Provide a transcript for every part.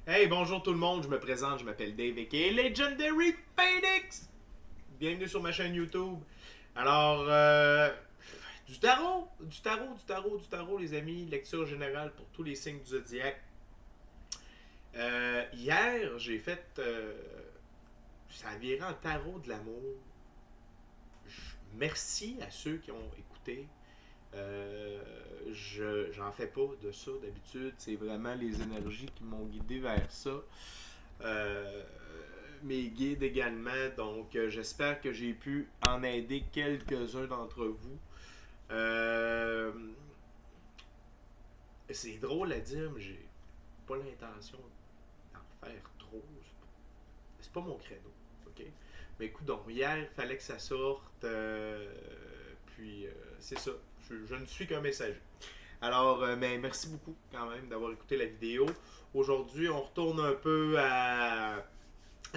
Hey, bonjour tout le monde, je me présente, je m'appelle Dave aka Legendary Phoenix. Bienvenue sur ma chaîne YouTube. Alors, du tarot, les amis, lecture générale pour tous les signes du zodiaque. Hier, j'ai fait, ça a viré en tarot de l'amour. Merci à ceux qui ont écouté. J'en fais pas de ça d'habitude. C'est vraiment les énergies qui m'ont guidé vers ça. Euh, Mes guides également. Donc, j'espère que j'ai pu en aider quelques-uns d'entre vous. Euh, c'est drôle à dire, mais j'ai pas l'intention d'en faire trop. C'est pas mon credo. OK? Mais écoute, donc, hier, il fallait que ça sorte. Puis, c'est ça. Je ne suis qu'un messager. Alors, mais merci beaucoup quand même d'avoir écouté la vidéo. Aujourd'hui, on retourne un peu à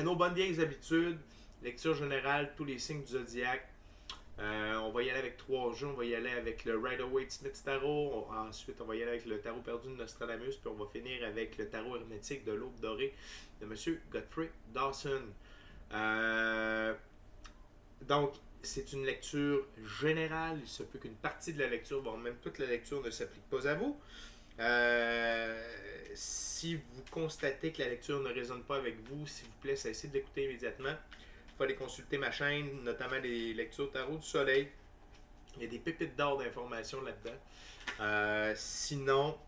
nos bonnes vieilles habitudes. Lecture générale, tous les signes du zodiaque. On va y aller avec 3 jeux. On va y aller avec le Rider-Waite-Smith Tarot. Ensuite, on va y aller avec le tarot perdu de Nostradamus. Puis on va finir avec le tarot hermétique de l'Aube dorée de M. Godfrey Dawson. Euh, donc, c'est une lecture générale. Il se peut qu'une partie de la lecture, voire même toute la lecture, ne s'applique pas à vous. Si vous constatez que la lecture ne résonne pas avec vous, s'il vous plaît, cessez de l'écouter immédiatement. Il faut aller consulter ma chaîne, notamment les lectures Tarot du Soleil. Il y a des pépites d'or d'informations là-dedans. Sinon,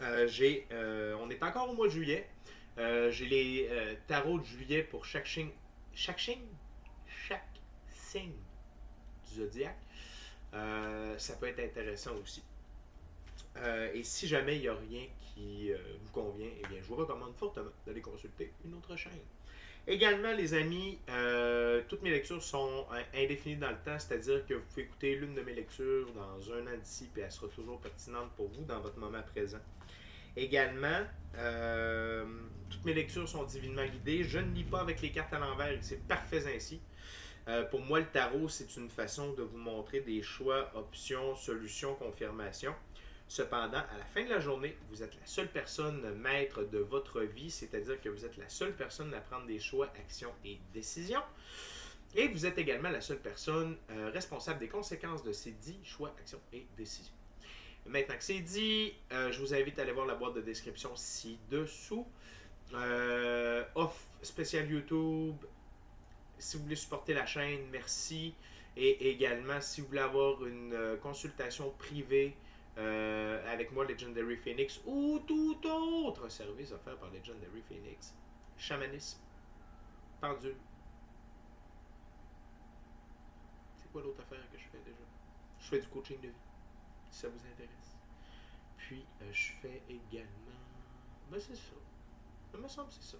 on est encore au mois de juillet. J'ai les tarots de juillet pour chaque signe du zodiaque. Ça peut être intéressant aussi. Et si jamais il n'y a rien qui vous convient, eh bien, je vous recommande fortement d'aller consulter une autre chaîne. Également, les amis, toutes mes lectures sont indéfinies dans le temps, c'est-à-dire que vous pouvez écouter l'une de mes lectures dans un an d'ici, puis elle sera toujours pertinente pour vous dans votre moment présent. Également, toutes mes lectures sont divinement guidées. Je ne lis pas avec les cartes à l'envers et c'est parfait ainsi. Pour moi, le tarot, c'est une façon de vous montrer des choix, options, solutions, confirmations. Cependant, à la fin de la journée, vous êtes la seule personne maître de votre vie, c'est-à-dire que vous êtes la seule personne à prendre des choix, actions et décisions. Et vous êtes également la seule personne responsable des conséquences de ces dits choix, actions et décisions. Maintenant que c'est dit, je vous invite à aller voir la boîte de description ci-dessous. Off spécial YouTube. Si vous voulez supporter la chaîne, merci. Et également, si vous voulez avoir une consultation privée avec moi, Legendary Phoenix, ou tout autre service offert par Legendary Phoenix, chamanisme, pendule. C'est quoi l'autre affaire que je fais déjà? Je fais du coaching de vie, si ça vous intéresse. Puis, je fais également... Ben, c'est ça. Il me semble que c'est ça.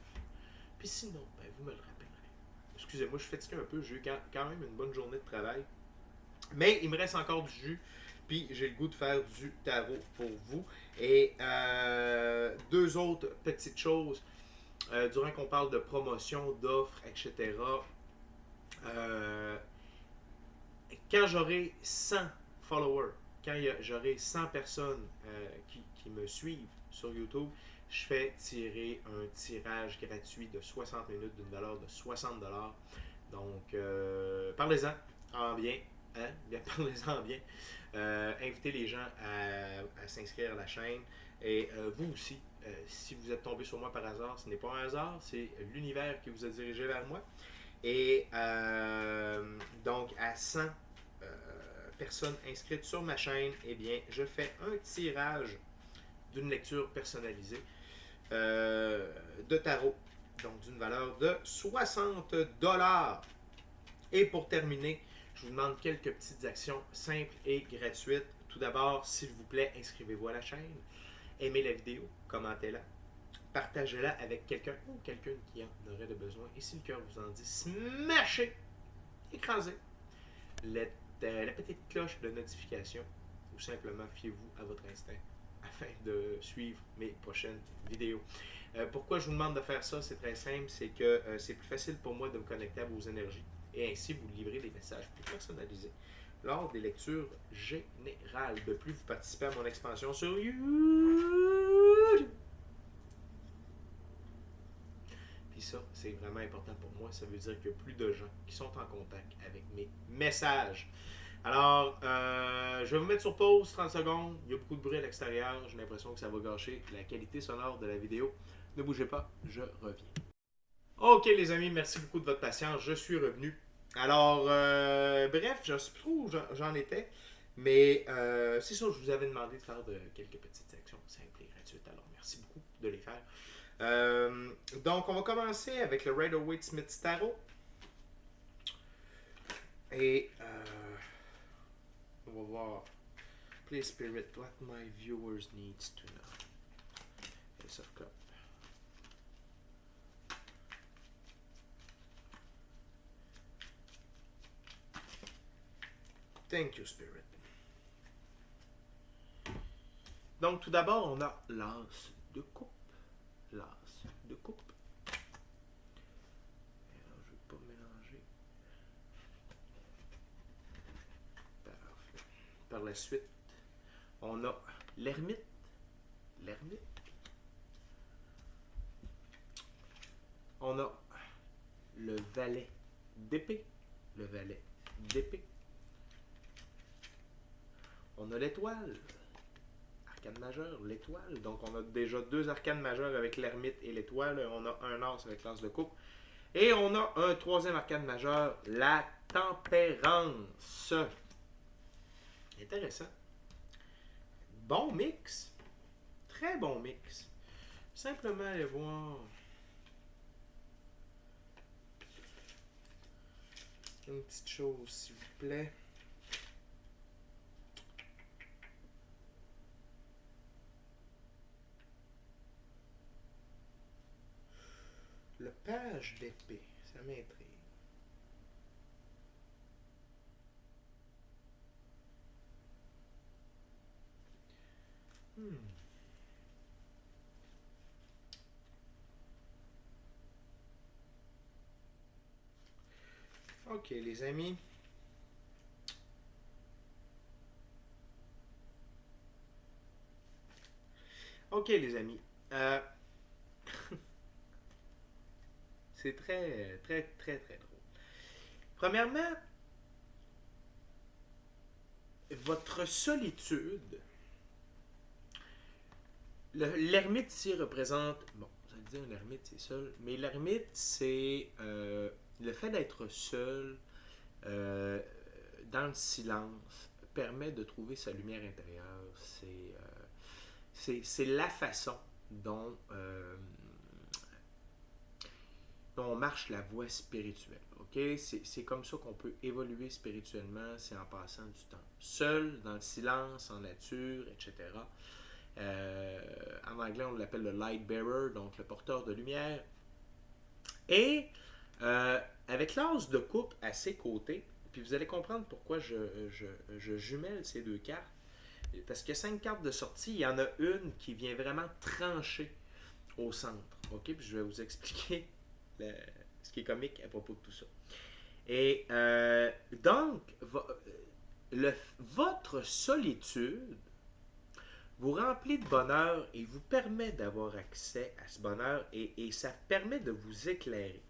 Puis sinon, ben, vous me le rappellerez. Excusez-moi, je suis fatigué un peu. J'ai eu quand même une bonne journée de travail. Mais il me reste encore du jus. Puis j'ai le goût de faire du tarot pour vous. Et deux autres petites choses. Durant qu'on parle de promotion, d'offres, etc. Quand j'aurai 100 followers, quand j'aurai 100 personnes qui me suivent sur YouTube, je fais tirer un tirage gratuit de 60 minutes d'une valeur de 60$. Donc, parlez-en en bien. Hein? Bien, parlez-en en bien. Invitez les gens à s'inscrire à la chaîne. Et vous aussi, si vous êtes tombé sur moi par hasard, ce n'est pas un hasard, c'est l'univers qui vous a dirigé vers moi. Et donc, à 100 personnes inscrites sur ma chaîne, eh bien, je fais un tirage d'une lecture personnalisée de tarot, donc d'une valeur de 60$. Et pour terminer, je vous demande quelques petites actions simples et gratuites. Tout d'abord, s'il vous plaît, inscrivez-vous à la chaîne, aimez la vidéo, commentez-la, partagez-la avec quelqu'un ou quelqu'une qui en aurait de besoin. Et si le cœur vous en dit, smashez, écrasez la petite cloche de notification ou simplement fiez-vous à votre instinct afin de suivre mes prochaines vidéos. Pourquoi je vous demande de faire ça? C'est très simple, c'est que c'est plus facile pour moi de me connecter à vos énergies et ainsi vous livrer des messages plus personnalisés lors des lectures générales. De plus, vous participez à mon expansion sur YouTube. Puis ça, c'est vraiment important pour moi. Ça veut dire qu'il y a plus de gens qui sont en contact avec mes messages. Alors, je vais vous mettre sur pause 30 secondes. Il y a beaucoup de bruit à l'extérieur. J'ai l'impression que ça va gâcher la qualité sonore de la vidéo. Ne bougez pas, je reviens. Ok les amis, merci beaucoup de votre patience. Je suis revenu. Alors, bref, je ne sais plus trop où j'en étais. Mais c'est ça, je vous avais demandé de faire quelques petites sections simples et gratuites. Alors, merci beaucoup de les faire. Donc, on va commencer avec le Rider-Waite-Smith Tarot. Et on va voir. Please Spirit, what my viewers needs to know. Ace of Cups. Thank you, Spirit. Donc, tout d'abord, on a l'As de coupe. L'As de coupe. Alors, je ne vais pas mélanger. Parfait. Par la suite, on a l'ermite. L'ermite. On a le valet d'épée. Le valet d'épée. On a l'étoile. Arcane majeur, l'étoile. Donc, on a déjà deux arcanes majeures avec l'ermite et l'étoile. On a un as avec l'as de coupe. Et on a un troisième arcane majeur, la tempérance. Intéressant. Bon mix. Très bon mix. Simplement aller voir une petite chose, s'il vous plaît. Le page d'épée, ça m'intrigue. Ok, les amis. Ok, les amis. C'est très, très, très, très drôle. Premièrement, votre solitude. L'ermite ici représente. Bon, vous allez dire, un ermite, c'est seul. Mais l'ermite, c'est le fait d'être seul dans le silence permet de trouver sa lumière intérieure. C'est la façon dont on marche la voie spirituelle. Okay? C'est comme ça qu'on peut évoluer spirituellement, c'est en passant du temps seul, dans le silence, en nature, etc. En anglais, on l'appelle le light bearer, donc le porteur de lumière. Et avec l'as de coupe à ses côtés, puis vous allez comprendre pourquoi je jumelle ces deux cartes. Parce qu'il y a 5 cartes de sortie, il y en a une qui vient vraiment trancher au centre. OK? Puis je vais vous expliquer ce qui est comique à propos de tout ça. Et donc, votre solitude vous remplit de bonheur et vous permet d'avoir accès à ce bonheur et ça permet de vous éclairer.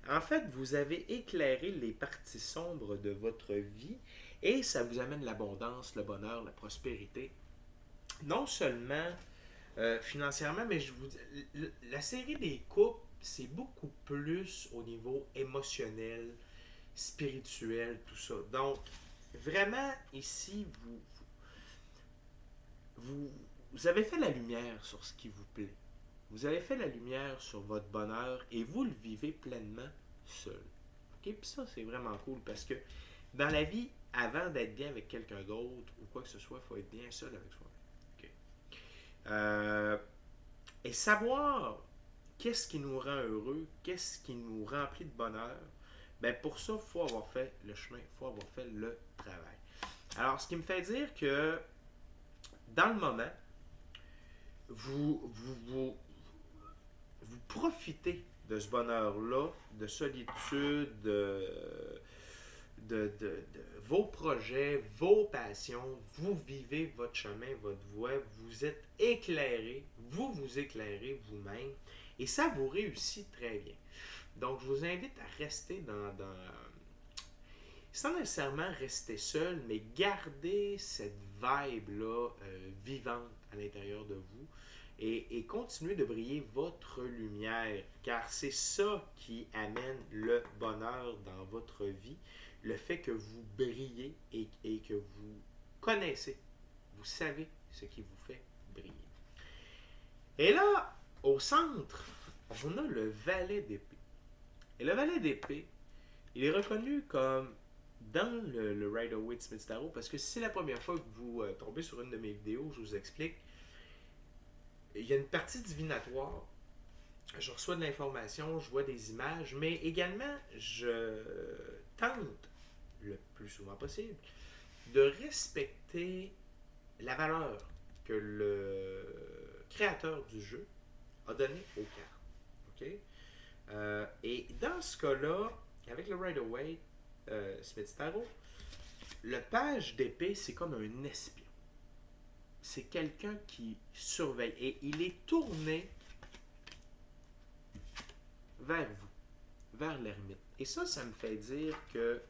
En fait, vous avez éclairé les parties sombres de votre vie et ça vous amène l'abondance, le bonheur, la prospérité. Non seulement financièrement, mais la série des coupes, c'est beaucoup plus au niveau émotionnel, spirituel, tout ça. Donc, vraiment, ici, vous avez fait la lumière sur ce qui vous plaît. Vous avez fait la lumière sur votre bonheur et vous le vivez pleinement seul. Okay? Puis ça, c'est vraiment cool parce que dans la vie, avant d'être bien avec quelqu'un d'autre ou quoi que ce soit, il faut être bien seul avec soi-même. Okay? Et savoir qu'est-ce qui nous rend heureux, qu'est-ce qui nous remplit de bonheur, ben pour ça, il faut avoir fait le chemin, il faut avoir fait le travail. Alors, ce qui me fait dire que dans le moment, vous profitez de ce bonheur-là, de solitude, de vos projets, vos passions, vous vivez votre chemin, votre voie, vous êtes éclairé, vous éclairez vous-même Et ça vous réussit très bien. Donc, je vous invite à rester sans nécessairement rester seul, mais garder cette vibe-là vivante à l'intérieur de vous et continuer de briller votre lumière, car c'est ça qui amène le bonheur dans votre vie, le fait que vous brillez et que vous connaissez, vous savez ce qui vous fait briller. Et là, au centre, on a le valet d'épée. Et le valet d'épée, il est reconnu comme dans le Rider-Waite Smith Tarot, parce que si c'est la première fois que vous tombez sur une de mes vidéos, je vous explique, il y a une partie divinatoire. Je reçois de l'information, je vois des images, mais également, je tente, le plus souvent possible, de respecter la valeur que le créateur du jeu a donnée aux cartes. OK? Et dans ce cas-là, avec le Rider-Waite, Smith Tarot, le page d'épée, c'est comme un espion. C'est quelqu'un qui surveille et il est tourné vers vous, vers l'ermite. Et ça me fait dire que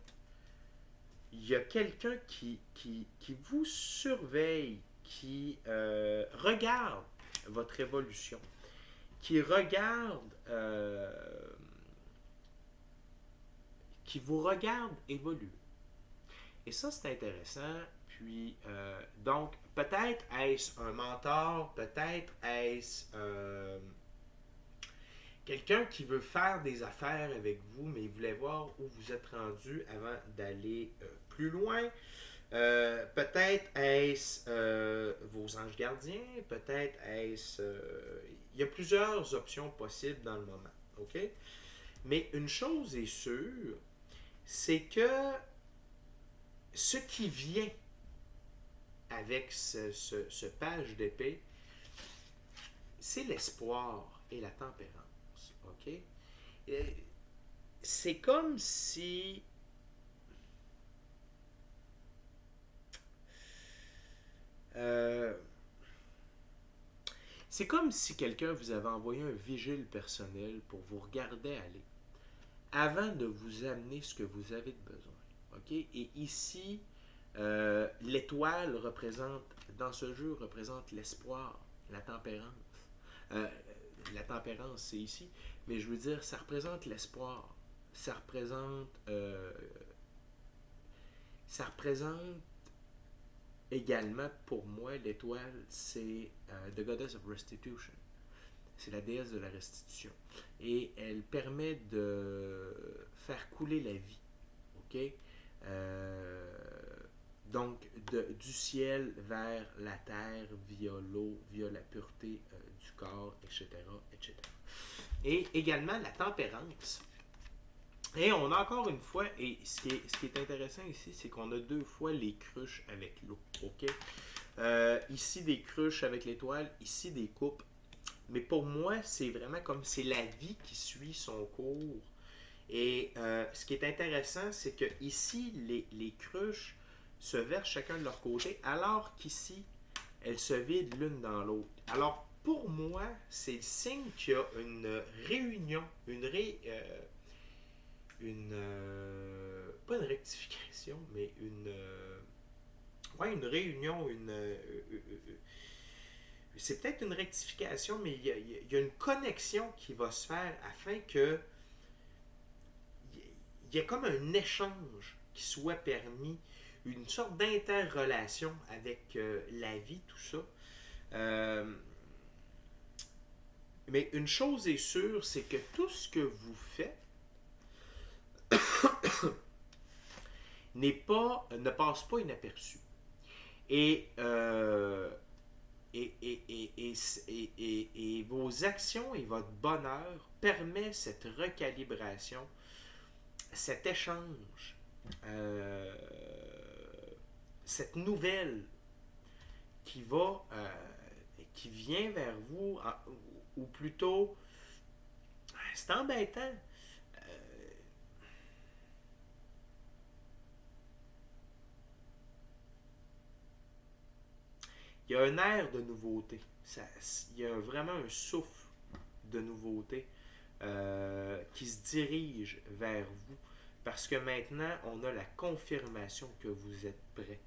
il y a quelqu'un qui vous surveille, qui regarde votre évolution, qui regarde, qui vous regarde évoluer. Et ça, c'est intéressant. Puis, donc, peut-être est-ce un mentor, peut-être est-ce quelqu'un qui veut faire des affaires avec vous, mais il voulait voir où vous êtes rendu avant d'aller plus loin. Peut-être est-ce vos anges gardiens, peut-être est-ce... il y a plusieurs options possibles dans le moment. OK? Mais une chose est sûre, c'est que ce qui vient avec ce page d'épée, c'est l'espoir et la tempérance. OK? C'est comme si... c'est comme si quelqu'un vous avait envoyé un vigile personnel pour vous regarder aller avant de vous amener ce que vous avez de besoin. OK? Et ici, l'étoile représente, dans ce jeu, représente l'espoir, la tempérance. Euh, la tempérance, c'est ici, mais je veux dire, ça représente l'espoir. Ça représente également, pour moi, l'étoile, c'est The Goddess of Restitution. C'est la déesse de la restitution. Et elle permet de faire couler la vie. OK? Donc, du ciel vers la terre, via l'eau, via la pureté du corps, etc., etc. Et également la tempérance. Et on a encore une fois, et ce qui est intéressant ici, c'est qu'on a deux fois les cruches avec l'eau. OK? Ici, des cruches avec l'étoile, ici, des coupes. Mais pour moi, c'est vraiment comme c'est la vie qui suit son cours. Et ce qui est intéressant, c'est que ici, les cruches se versent chacun de leur côté, alors qu'ici, elles se vident l'une dans l'autre. Alors, pour moi, c'est le signe qu'il y a une réunion, pas une rectification, mais une réunion, c'est peut-être une rectification, mais il y a une connexion qui va se faire afin que il y ait comme un échange qui soit permis, une sorte d'interrelation avec la vie, tout ça. Mais une chose est sûre, c'est que tout ce que vous faites ne passe pas inaperçu. Et vos actions et votre bonheur permettent cette recalibration, cet échange, cette nouvelle qui vient vers vous, ou plutôt, c'est embêtant. Il y a un air de nouveauté. Il y a vraiment un souffle de nouveautés qui se dirigent vers vous. Parce que maintenant, on a la confirmation que vous êtes prêt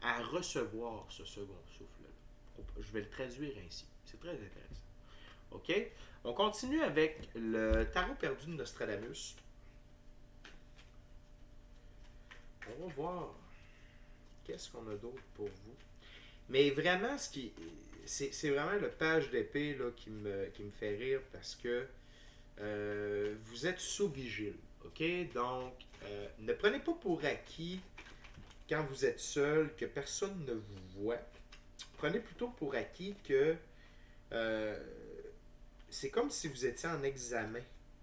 à recevoir ce second souffle-là. Je vais le traduire ainsi. C'est très intéressant. OK? On continue avec le tarot perdu de Nostradamus. On va voir qu'est-ce qu'on a d'autre pour vous. Mais vraiment, c'est vraiment le page d'épée là, qui me fait rire parce que vous êtes sous vigile. OK? Donc, ne prenez pas pour acquis quand vous êtes seul que personne ne vous voit. Prenez plutôt pour acquis que c'est comme si vous étiez en examen.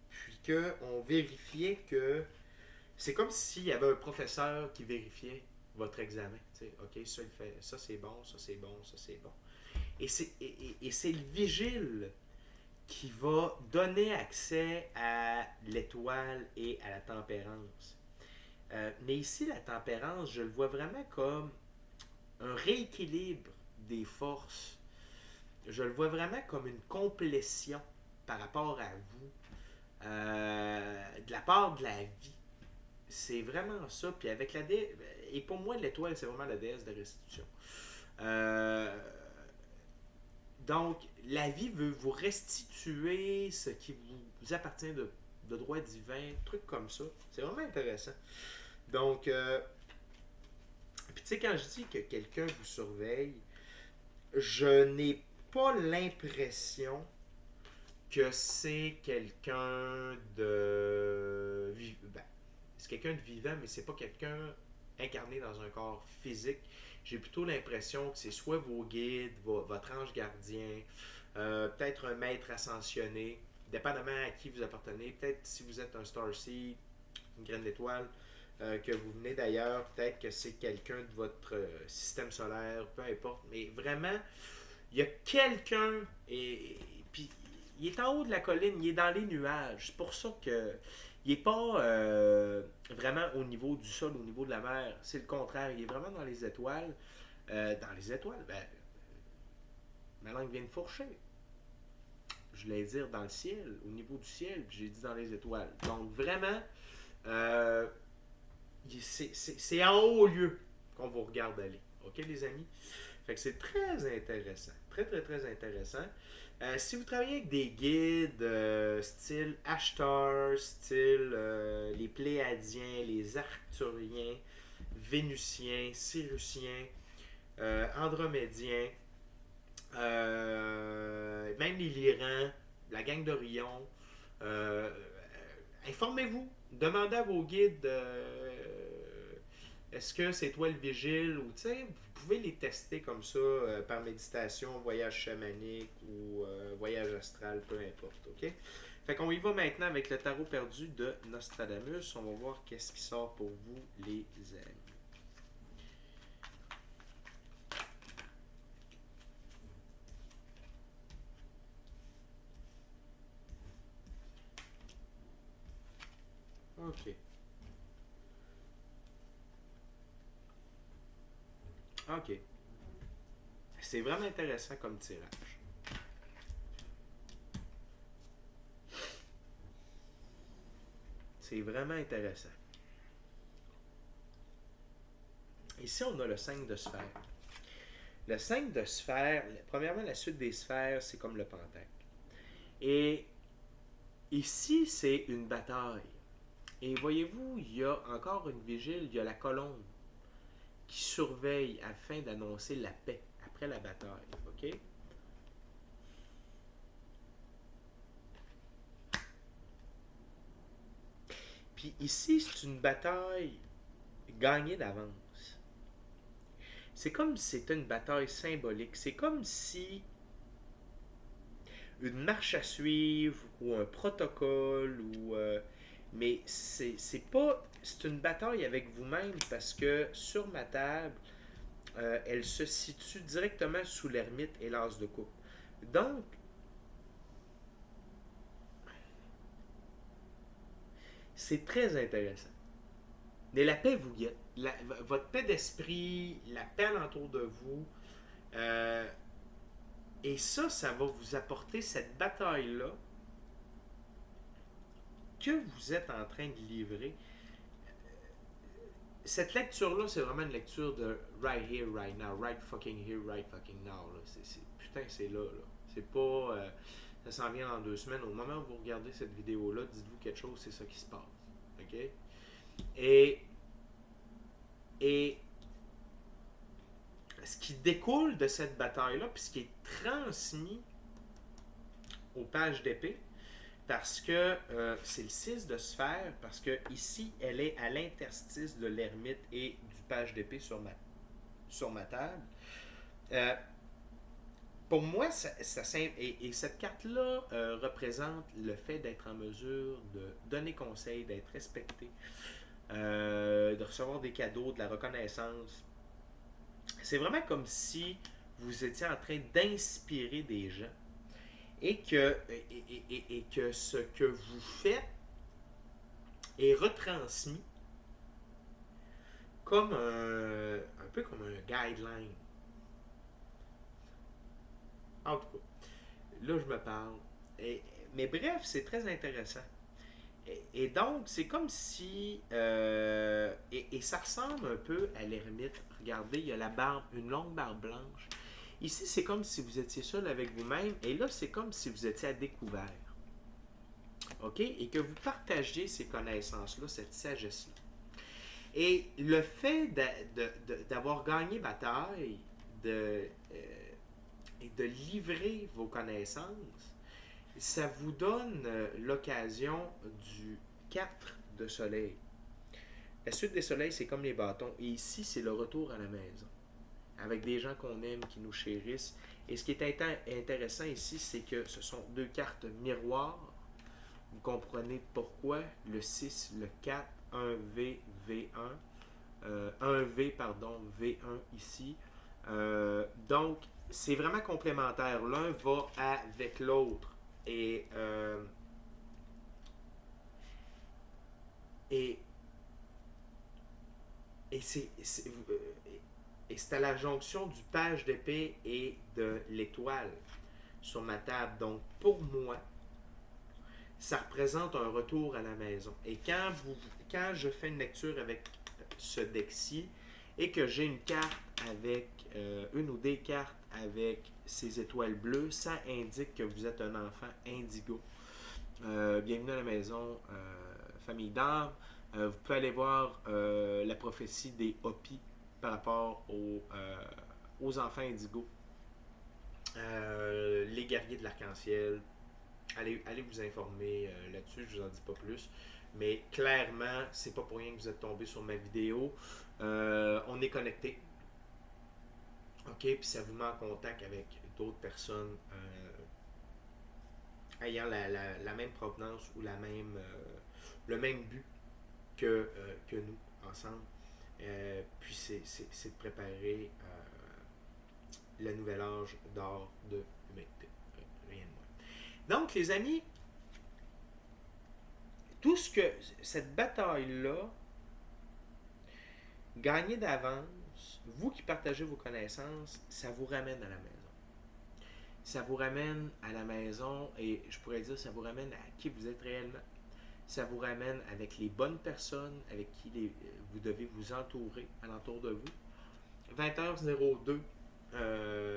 Puis qu'on vérifiait que. C'est comme s'il y avait un professeur qui vérifiait votre examen. Tu sais, OK, ça, il fait, ça c'est bon, ça c'est bon, ça c'est bon. Et c'est le vigile qui va donner accès à l'étoile et à la tempérance. Mais ici, la tempérance, je le vois vraiment comme un rééquilibre des forces. Je le vois vraiment comme une complétion par rapport à vous, de la part de la vie. C'est vraiment ça. Puis avec la déesse, et pour moi, l'étoile, c'est vraiment la déesse de restitution. Donc, la vie veut vous restituer ce qui vous appartient de droit divin, trucs comme ça. C'est vraiment intéressant. Donc, puis tu sais, quand je dis que quelqu'un vous surveille, je n'ai pas l'impression que c'est quelqu'un de... Ben, c'est quelqu'un de vivant, mais c'est pas quelqu'un incarné dans un corps physique. J'ai plutôt l'impression que c'est soit vos guides, votre ange gardien, peut-être un maître ascensionné, dépendamment à qui vous appartenez. Peut-être si vous êtes un starseed, une graine d'étoile, que vous venez d'ailleurs, peut-être que c'est quelqu'un de votre système solaire, peu importe. Mais vraiment, il y a quelqu'un, et puis il est en haut de la colline, il est dans les nuages. C'est pour ça que il n'est pas vraiment au niveau du sol, au niveau de la mer. C'est le contraire. Il est vraiment dans les étoiles. Dans les étoiles, ben, ma langue vient de fourcher. Je voulais dire dans le ciel, au niveau du ciel, puis j'ai dit dans les étoiles. Donc vraiment, c'est en haut lieu qu'on vous regarde aller. OK, les amis? Fait que c'est très intéressant. Très, très, très intéressant. Si vous travaillez avec des guides style Ashtar, style les Pléiadiens, les Arcturiens, Vénusiens, Siriusiens, Andromédiens, même les Lyrans, la gang d'Orion, informez-vous. Demandez à vos guides est-ce que c'est toi le vigile ou tu sais, vous pouvez les tester comme ça par méditation, voyage chamanique ou voyage astral, peu importe, ok? Fait qu'on y va maintenant avec le tarot perdu de Nostradamus. On va voir qu'est-ce qui sort pour vous, les amis. Ok. Ok. C'est vraiment intéressant comme tirage. C'est vraiment intéressant. Ici, on a le 5 de sphère. Le 5 de sphère, premièrement, la suite des sphères, c'est comme le pentacle. Et ici, c'est une bataille. Et voyez-vous, il y a encore une vigile, il y a la colombe qui surveille afin d'annoncer la paix après la bataille. OK? Puis ici, c'est une bataille gagnée d'avance. C'est comme si c'était une bataille symbolique. C'est comme si une marche à suivre ou un protocole ou mais c'est pas c'est une bataille avec vous-même parce que sur ma table elle se situe directement sous l'ermite et l'as de coupe. Donc c'est très intéressant. Mais la paix vous guette. Votre paix d'esprit, la paix alentour de vous, et ça va vous apporter cette bataille-là que vous êtes en train de livrer, cette lecture-là, c'est vraiment une lecture de right here, right now, right fucking here, right fucking now. Là. Putain, c'est là, là. C'est pas... ça s'en vient dans 2 semaines. Au moment où vous regardez cette vidéo-là, dites-vous quelque chose, c'est ça qui se passe. OK? Et ce qui découle de cette bataille-là, puis ce qui est transmis aux pages d'épée, parce que c'est le 6 de sphère, parce que ici, elle est à l'interstice de l'ermite et du page d'épée sur ma table. Pour moi, et cette carte-là représente le fait d'être en mesure de donner conseil, d'être respecté, de recevoir des cadeaux, de la reconnaissance. C'est vraiment comme si vous étiez en train d'inspirer des gens et que ce que vous faites est retransmis comme un peu comme un guideline. En tout cas, là je me parle. Mais bref, c'est très intéressant. Et donc, c'est comme si... et ça ressemble un peu à l'ermite. Regardez, il y a la barbe, une longue barbe blanche. Ici, c'est comme si vous étiez seul avec vous-même. Et là, c'est comme si vous étiez à découvert. OK? Et que vous partagiez ces connaissances-là, cette sagesse-là. Et le fait d'avoir gagné bataille, et de livrer vos connaissances, ça vous donne l'occasion du 4 de soleil. La suite des soleils, c'est comme les bâtons. Et ici, c'est le retour à la maison. Avec des gens qu'on aime, qui nous chérissent. Et ce qui est intéressant ici, c'est que ce sont 2 cartes miroirs. Vous comprenez pourquoi le 6, le 4, 1V, V1. 1V, pardon, V1 ici. Donc, c'est vraiment complémentaire. L'un va avec l'autre. Et c'est à la jonction du page d'épée et de l'étoile sur ma table. Donc, pour moi, ça représente un retour à la maison. Et quand je fais une lecture avec ce deck-ci et que j'ai une carte avec, une ou des cartes avec ces étoiles bleues, ça indique que vous êtes un enfant indigo. Bienvenue à la maison, famille d'âme. Vous pouvez aller voir la prophétie des Hopis par rapport aux enfants indigos. Les guerriers de l'arc-en-ciel. Allez vous informer là-dessus, je vous en dis pas plus. Mais clairement, c'est pas pour rien que vous êtes tombé sur ma vidéo. On est connecté. OK, puis ça vous met en contact avec d'autres personnes ayant la même provenance ou le même but que nous, ensemble. Puis c'est de préparer le nouvel âge d'or de l'humanité. Rien de moins. Donc, les amis, tout ce que cette bataille-là, gagnée d'avance, vous qui partagez vos connaissances, ça vous ramène à la maison. Ça vous ramène à la maison et je pourrais dire, ça vous ramène à qui vous êtes réellement. Ça vous ramène avec les bonnes personnes avec qui vous devez vous entourer alentour de vous. 20h02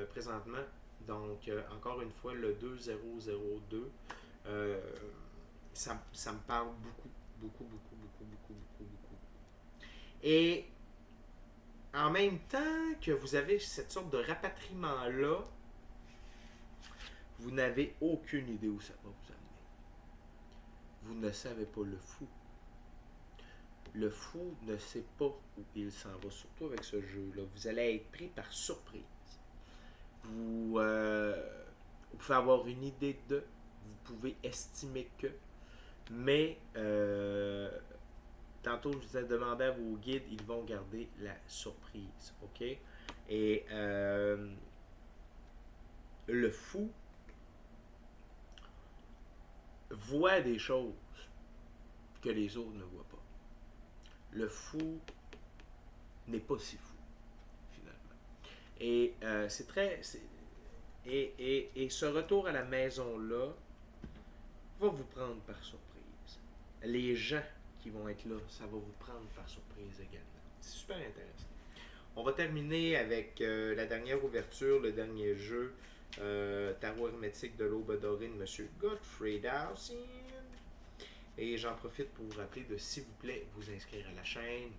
présentement. Donc, encore une fois, le 2002, ça me parle beaucoup. Et en même temps que vous avez cette sorte de rapatriement-là, vous n'avez aucune idée où ça va vous amener. Vous ne savez pas le fou. Le fou ne sait pas où il s'en va, surtout avec ce jeu-là. Vous allez être pris par surprise. Vous pouvez avoir une idée de, vous pouvez estimer que, mais tantôt je vous ai demandé à vos guides, ils vont garder la surprise, ok? Et le fou voit des choses que les autres ne voient pas. Le fou n'est pas si fou, finalement. Et c'est très... Et ce retour à la maison-là va vous prendre par surprise. les gens qui vont être là, ça va vous prendre par surprise également. C'est super intéressant. On va terminer avec la dernière ouverture, le dernier jeu, Tarot hermétique de l'Aube dorée de M. Godfrey Dawson. Et j'en profite pour vous rappeler de, s'il vous plaît, vous inscrire à la chaîne,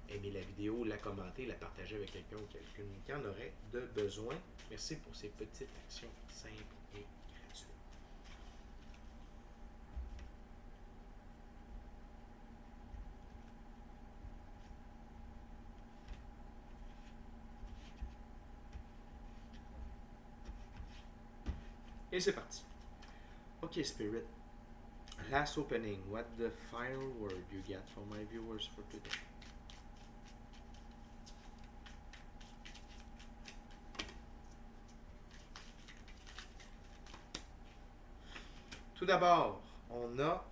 aimer la vidéo, la commenter, la partager avec quelqu'un ou quelqu'une qui en aurait de besoin. Merci pour ces petites actions simples et gratuites. Et c'est parti. Ok, Spirit. Last opening. What the final word you get for my viewers for today? Tout d'abord, on a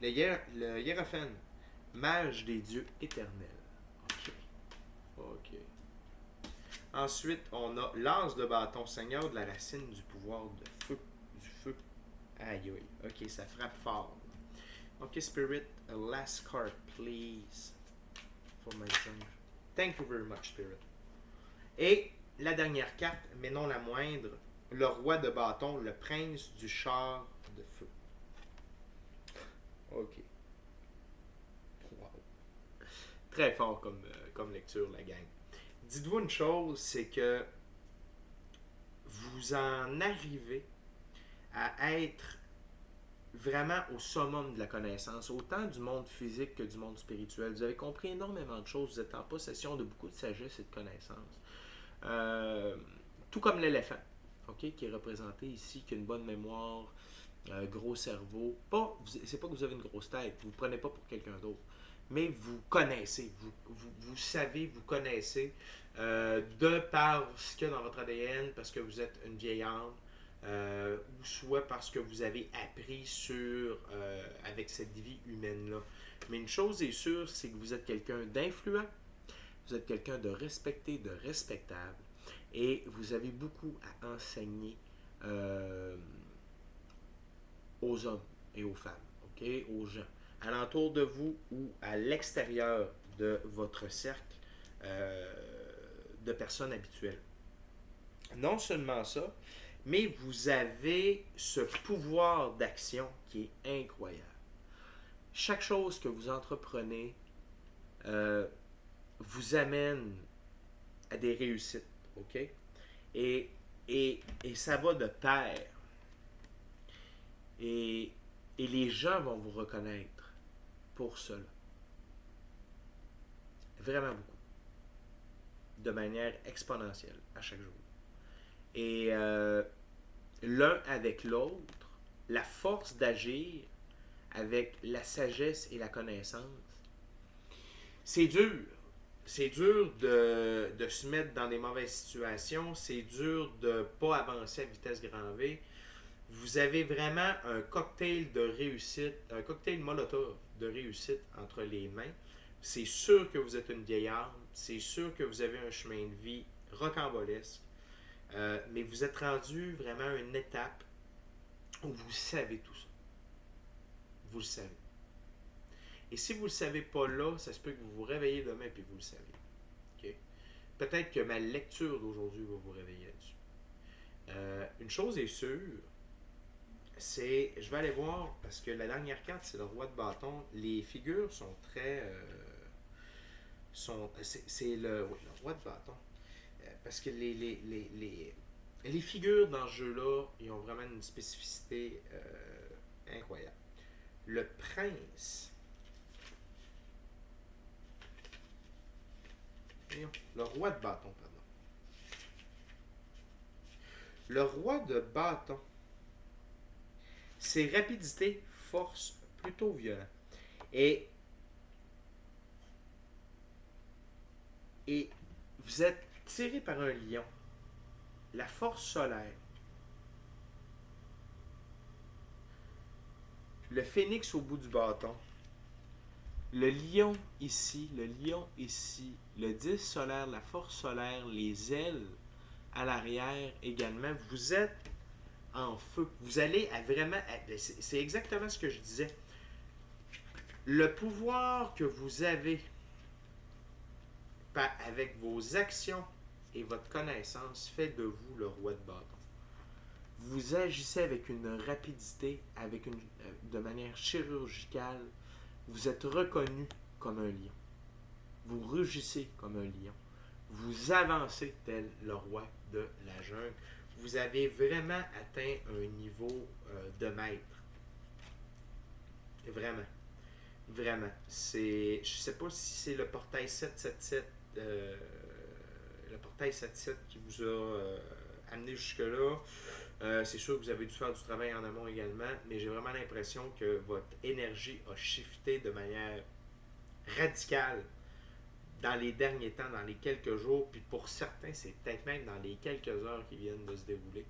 le Hiérophant, mage des dieux éternels. Ok. Ok. Ensuite, on a l'as de bâton, seigneur de la racine du pouvoir de feu. Du feu. Aïe aïe. Ok, ça frappe fort. Ok, Spirit, a last card, please. For my son. Thank you very much, Spirit. Et la dernière carte, mais non la moindre, le roi de bâton, le prince du char de feu. Ok. Wow. Très fort comme lecture, la gang. Dites-vous une chose, c'est que vous en arrivez à être vraiment au summum de la connaissance, autant du monde physique que du monde spirituel. Vous avez compris énormément de choses, vous êtes en possession de beaucoup de sagesse et de connaissances. Tout comme l'éléphant, okay, qui est représenté ici, qui a une bonne mémoire, gros cerveau. C'est pas que vous avez une grosse tête, vous ne prenez pas pour quelqu'un d'autre, mais vous connaissez, vous savez, vous connaissez, de par ce qu'il y a dans votre ADN, parce que vous êtes une vieille âme, ou soit parce que vous avez appris avec cette vie humaine-là. Mais une chose est sûre, c'est que vous êtes quelqu'un d'influent, vous êtes quelqu'un de respecté, de respectable, et vous avez beaucoup à enseigner aux hommes et aux femmes, okay? Aux gens, alentour de vous ou à l'extérieur de votre cercle de personnes habituelles. Non seulement ça, mais vous avez ce pouvoir d'action qui est incroyable. Chaque chose que vous entreprenez vous amène à des réussites, ok? Et ça va de pair. Et les gens vont vous reconnaître pour cela. Vraiment beaucoup. De manière exponentielle à chaque jour. Et l'un avec l'autre, la force d'agir avec la sagesse et la connaissance, c'est dur. C'est dur de se mettre dans des mauvaises situations. C'est dur de ne pas avancer à vitesse grand V. Vous avez vraiment un cocktail de réussite, un cocktail molotov de réussite entre les mains. C'est sûr que vous êtes une vieille âme. C'est sûr que vous avez un chemin de vie rocambolesque. Mais vous êtes rendu vraiment à une étape où vous savez tout ça. Vous le savez. Et si vous ne le savez pas là, ça se peut que vous vous réveillez demain et puis vous le savez. Okay? Peut-être que ma lecture d'aujourd'hui va vous réveiller là-dessus. Une chose est sûre, c'est, je vais aller voir, parce que la dernière carte, c'est le roi de bâton. Les figures sont très... c'est le roi de bâton. Parce que les figures dans ce jeu-là, ils ont vraiment une spécificité incroyable. Le prince... Le roi de bâton, pardon. Le roi de bâton, c'est rapidité, force, plutôt violent. Et vous êtes tiré par un lion. La force solaire. Le phénix au bout du bâton. Le lion ici, le 10 solaire, la force solaire, les ailes à l'arrière également. Vous êtes en feu. Vous allez à vraiment... C'est exactement ce que je disais. Le pouvoir que vous avez avec vos actions et votre connaissance fait de vous le roi de bâton. Vous agissez avec une rapidité, de manière chirurgicale. Vous êtes reconnu comme un lion. Vous rugissez comme un lion. Vous avancez tel le roi de la jungle. Vous avez vraiment atteint un niveau de maître. Vraiment. Vraiment. Je ne sais pas si c'est le portail 777, le portail 77 qui vous a amené jusque-là. C'est sûr que vous avez dû faire du travail en amont également, mais j'ai vraiment l'impression que votre énergie a shifté de manière radicale dans les derniers temps, dans les quelques jours, puis pour certains, c'est peut-être même dans les quelques heures qui viennent de se dérouler.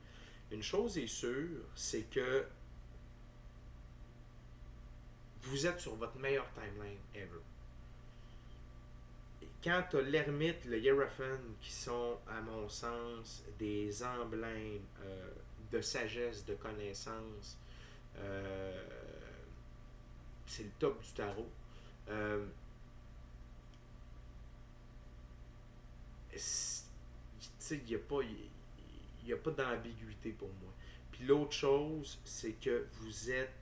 Une chose est sûre, c'est que vous êtes sur votre meilleur timeline ever. Et quand tu as l'ermite, le Hierophant, qui sont, à mon sens, des emblèmes de sagesse, de connaissance, c'est le top du tarot. Il n'y a pas d'ambiguïté pour moi. Puis l'autre chose, c'est que vous êtes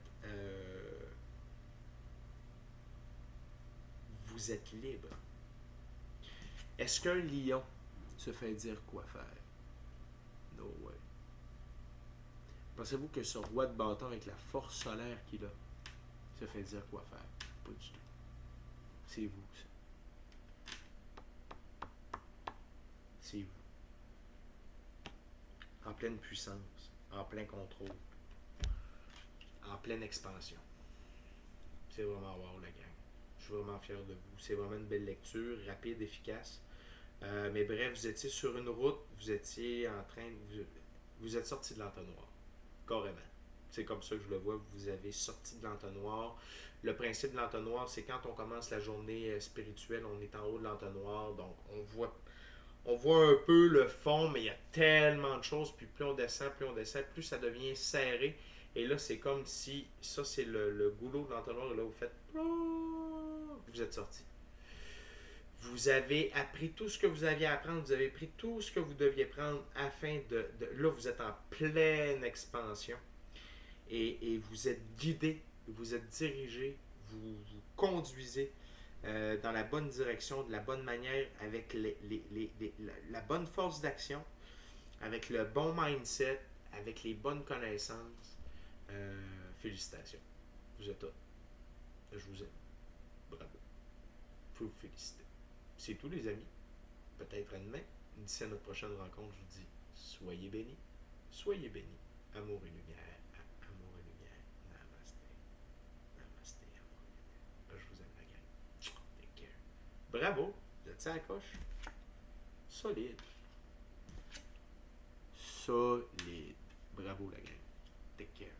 libre. Est-ce qu'un lion se fait dire quoi faire? No way. Pensez-vous que ce roi de bâton avec la force solaire qu'il a se fait dire quoi faire? Pas du tout. C'est vous, ça. C'est vous. En pleine puissance, en plein contrôle, en pleine expansion. C'est vraiment wow, la gang. Je suis vraiment fier de vous. C'est vraiment une belle lecture, rapide, efficace. Mais bref, vous étiez sur une route, vous étiez en train de... Vous êtes sorti de l'entonnoir. Carrément. C'est comme ça que je le vois. Vous avez sorti de l'entonnoir. Le principe de l'entonnoir, c'est quand on commence la journée spirituelle, on est en haut de l'entonnoir, donc on voit un peu le fond, mais il y a tellement de choses, puis plus on descend, plus ça devient serré. Et là, c'est comme si, ça c'est le goulot de l'entonnoir, et là vous faites, vous êtes sorti. Vous avez appris tout ce que vous aviez à apprendre, vous avez pris tout ce que vous deviez prendre afin là, vous êtes en pleine expansion. Et vous êtes guidé, vous êtes dirigé, vous conduisez dans la bonne direction, de la bonne manière, avec la bonne force d'action, avec le bon mindset, avec les bonnes connaissances. Félicitations. Vous êtes top. Je vous aime. Bravo. Il faut vous féliciter. C'est tout, les amis. Peut-être à demain. D'ici à notre prochaine rencontre, je vous dis soyez bénis. Soyez bénis. Amour et lumière. Amour et lumière. Namasté. Namasté, amour et lumière. Je vous aime, la gang. Take care. Bravo. Vous êtes à la coche. Solide. Solide. Bravo, la gang. Take care.